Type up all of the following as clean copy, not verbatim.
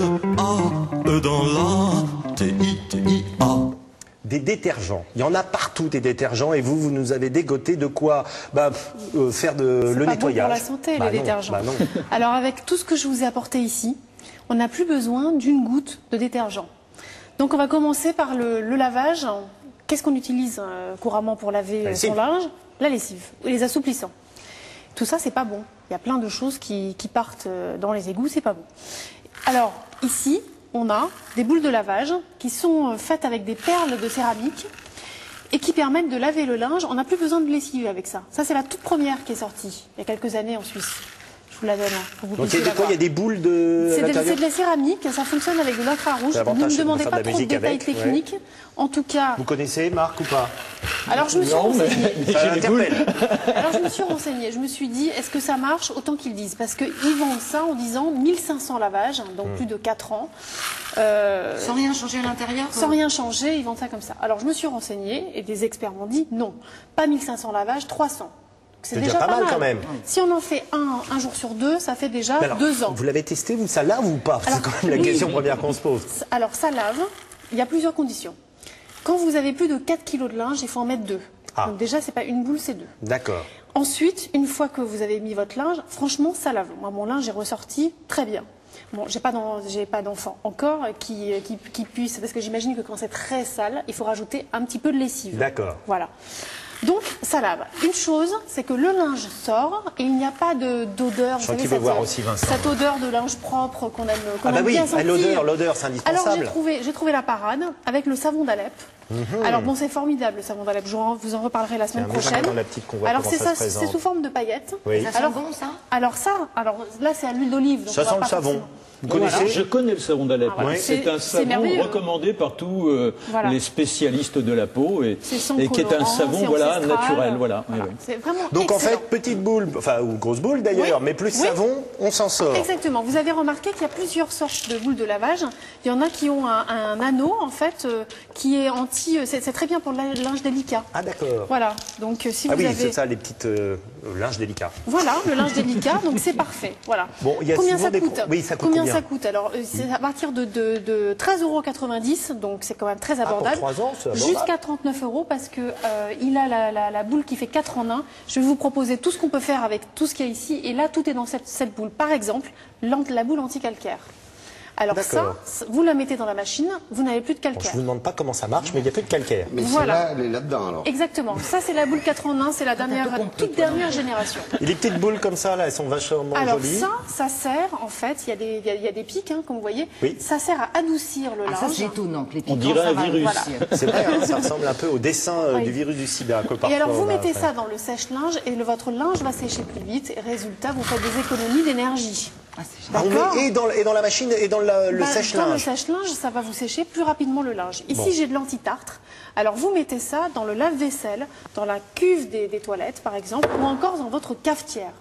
E dans la, T-I-T-I-A. Des détergents. Il y en a partout des détergents et vous nous avez dégoté de quoi faire le nettoyage. C'est pas bon pour la santé, les détergents. Non. Alors avec tout ce que je vous ai apporté ici, on n'a plus besoin d'une goutte de détergent. Donc on va commencer par le lavage. Qu'est-ce qu'on utilise couramment pour laver son linge? La lessive, les assouplissants. Tout ça, c'est pas bon. Il y a plein de choses qui partent dans les égouts, c'est pas bon. Alors ici, on a des boules de lavage qui sont faites avec des perles de céramique et qui permettent de laver le linge. On n'a plus besoin de lessive avec ça. Ça, c'est la toute première qui est sortie il y a quelques années en Suisse. Je vous la donne. Pour vous. Donc il y a quoi? Il y a des boules de... C'est de la céramique, ça fonctionne avec de l'infrarouge. Ne me demandez pas trop de détails techniques. En tout cas... Vous connaissez, Marc, ou pas? Alors je me suis renseignée. Alors je me suis renseignée. Je me suis dit, est-ce que ça marche autant qu'ils disent? Parce qu'ils vendent ça en disant 1500 lavages, donc plus de 4 ans. Sans rien changer à l'intérieur? Sans rien changer, ils vendent ça comme ça. Alors je me suis renseignée et des experts m'ont dit non, pas 1500 lavages, 300. C'est déjà pas mal quand même. Si on en fait un jour sur deux, ça fait déjà 2 ans. Vous l'avez testé, vous, ça lave ou pas? C'est quand même la question première qu'on se pose. Alors ça lave, il y a plusieurs conditions. Quand vous avez plus de 4 kg de linge, il faut en mettre 2. Donc déjà, c'est pas une boule, c'est 2. D'accord. Ensuite, une fois que vous avez mis votre linge, franchement, ça lave. Moi, mon linge est ressorti très bien. Bon, j'ai pas d'enfant encore qui puisse, parce que j'imagine que quand c'est très sale, il faut rajouter un petit peu de lessive. D'accord. Voilà. Donc, ça lave. Une chose, c'est que le linge sort et il n'y a pas d'odeur. Je crois qu'il veut voir aussi, Vincent. Cette odeur de linge propre qu'on aime, bien sentir. L'odeur, c'est indispensable. Alors, j'ai trouvé la parade avec le savon d'Alep. Alors bon, c'est formidable le savon d'Alep. Je vous en reparlerai la semaine prochaine. Alors c'est sous forme de paillettes. Oui. Ça sent bon, ça? Alors là, c'est à l'huile d'olive. Ça sent le savon. Vous connaissez? Je connais le savon d'Alep. C'est un savon recommandé par tous les spécialistes de la peau et qui est un savon naturel. C'est vraiment donc excellent. En fait, petite boule, ou grosse boule d'ailleurs, mais plus savon, on s'en sort. Exactement. Vous avez remarqué qu'il y a plusieurs sortes de boules de lavage. Il y en a qui ont un anneau en fait qui est c'est très bien pour le linge délicat. Ah d'accord. Voilà. Donc si vous avez... c'est ça les petites linges délicats. Voilà, le linge délicat, donc c'est parfait. Voilà. Bon, combien ça coûte? Oui, ça coûte combien? Ça coûte. Alors, c'est à partir de 13,90 €, donc c'est quand même très abordable. Pour 3 ans, c'est abordable. Jusqu'à 39 € parce que il a la boule qui fait 4 en 1. Je vais vous proposer tout ce qu'on peut faire avec tout ce qu'il y a ici. Et là, tout est dans cette boule. Par exemple, la boule anti-calcaire. Alors ça, vous la mettez dans la machine, vous n'avez plus de calcaire. Bon, je ne vous demande pas comment ça marche, mais il n'y a plus de calcaire. Mais celle-là, elle est là-dedans alors. Exactement. Ça, c'est la boule 4 en 1, c'est la toute dernière génération. Et les petites boules comme ça, là, elles sont vachement jolies. Alors ça sert, en fait, il y a des pics, comme vous voyez. Oui. Ça sert à adoucir le linge. Ça, c'est étonnant que les pics. On dirait un virus. Voilà. C'est vrai, ça ressemble un peu au dessin du virus du sida. Et alors, vous mettez ça dans le sèche-linge et votre linge va sécher plus vite. Et résultat, vous faites des économies d'énergie. Et dans la machine et dans le sèche-linge. Dans le sèche-linge, ça va vous sécher plus rapidement le linge. Ici, j'ai de l'anti-tartre. Alors, vous mettez ça dans le lave-vaisselle, dans la cuve des toilettes, par exemple, ou encore dans votre cafetière.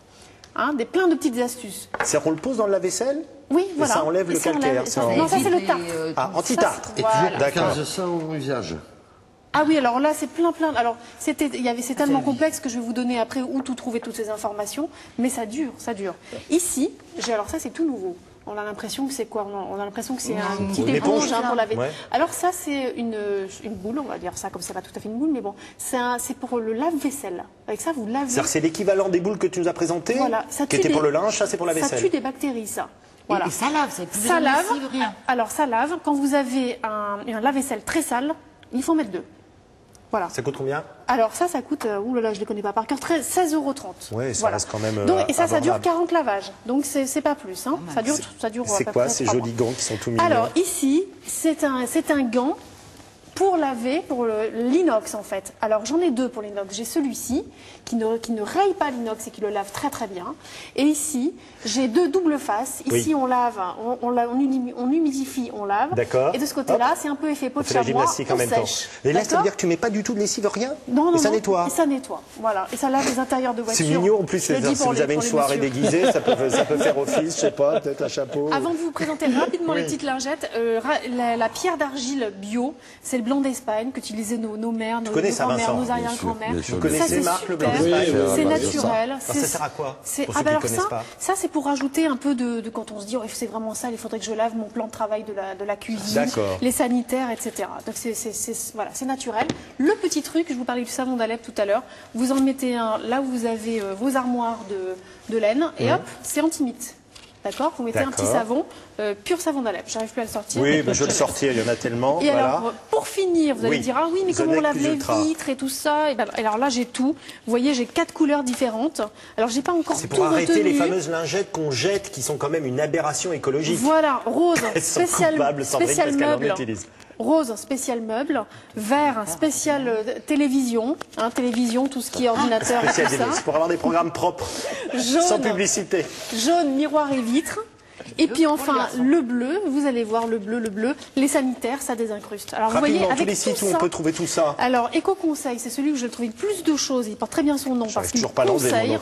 Plein de petites astuces. C'est qu'on le pose dans le lave-vaisselle? Oui, voilà. Et ça enlève le calcaire. Non, ça, c'est le tartre. Anti-tartre. Et toujours 15 en usage. Ah oui, alors là, c'est plein. Alors, c'est tellement complexe que je vais vous donner après où trouver toutes ces informations, mais ça dure. Ici, alors ça, c'est tout nouveau. On a l'impression que c'est quoi? On a l'impression que c'est une petite éponge pour laver. Ouais. Alors ça, c'est une boule, on va dire ça comme c'est pas tout à fait une boule, mais bon, c'est pour le lave-vaisselle. Avec ça, vous lavez. C'est l'équivalent des boules que tu nous as présentées, qui étaient pour le linge, ça c'est pour la vaisselle. Ça tue des bactéries, ça. Voilà. Et ça lave, c'est plus ça lave. Alors ça lave. Quand vous avez un lave-vaisselle très sale, il faut en mettre 2. Voilà. Ça coûte combien? Alors ça coûte, oulala, je ne les connais pas par cœur, 16,30 €. Oui, ça reste quand même et ça dure 40 lavages, donc c'est pas plus. Hein. Ça dure c'est quoi ces jolis gants qui sont tout mignons? Alors ici, c'est un gant pour laver, pour l'inox en fait. Alors j'en ai 2 pour l'inox. J'ai celui-ci qui ne raye pas l'inox et qui le lave très très bien. Et ici, j'ai 2 doubles faces. Ici on lave, on humidifie, on lave. D'accord. Et de ce côté-là, c'est un peu effet pot de chamois, on sèche. Et là, ça veut dire que tu mets pas du tout de lessive, rien? Non, et ça nettoie. Et ça nettoie, voilà. Et ça lave les intérieurs de voiture. C'est mignon en plus, si vous avez une soirée déguisée, ça peut faire office, je sais pas, peut-être un chapeau. Avant de vous présenter rapidement les petites lingettes, la pierre d'argile bio, c'est le blanc d'Espagne qu'utilisaient nos mères, nos grands-mères, nos arrière-grands-mères. Vous connaissez Marc, le blanc d'Espagne? C'est naturel. Ça sert à quoi? Ça, c'est pour rajouter un peu de quand on se dit oh, c'est vraiment ça, il faudrait que je lave mon plan de travail de la cuisine, les sanitaires, etc. Donc voilà, c'est naturel. Le petit truc, je vous parlais du savon d'Alep tout à l'heure, vous en mettez un là où vous avez vos armoires de laine et hop, c'est anti-mite. D'accord? Vous mettez un petit savon, pur savon d'Alep. J'arrive plus à le sortir. Oui, je vais le sortir, il y en a tellement. Et alors, pour finir, vous allez dire, ah oui, mais comment on lave les vitres et tout ça? Et ben, alors là, j'ai tout. Vous voyez, j'ai 4 couleurs différentes. Alors, j'ai pas encore tout retenu. C'est pour arrêter les fameuses lingettes qu'on jette, qui sont quand même une aberration écologique. Voilà, rose, spécial meuble. Rose, spécial meuble. Vert, spécial télévision. Télévision, tout ce qui est ordinateur et tout ça. C'est pour avoir des programmes propres, sans publicité. Jaune, miroir et vitres. Et puis enfin, le bleu, vous allez voir le bleu, les sanitaires, ça désincruste. Alors vous voyez, avec tous les sites où on peut trouver tout ça. Alors, Éco-Conseil, c'est celui où j'ai trouvé le plus de choses. Il porte très bien son nom parce qu'il conseille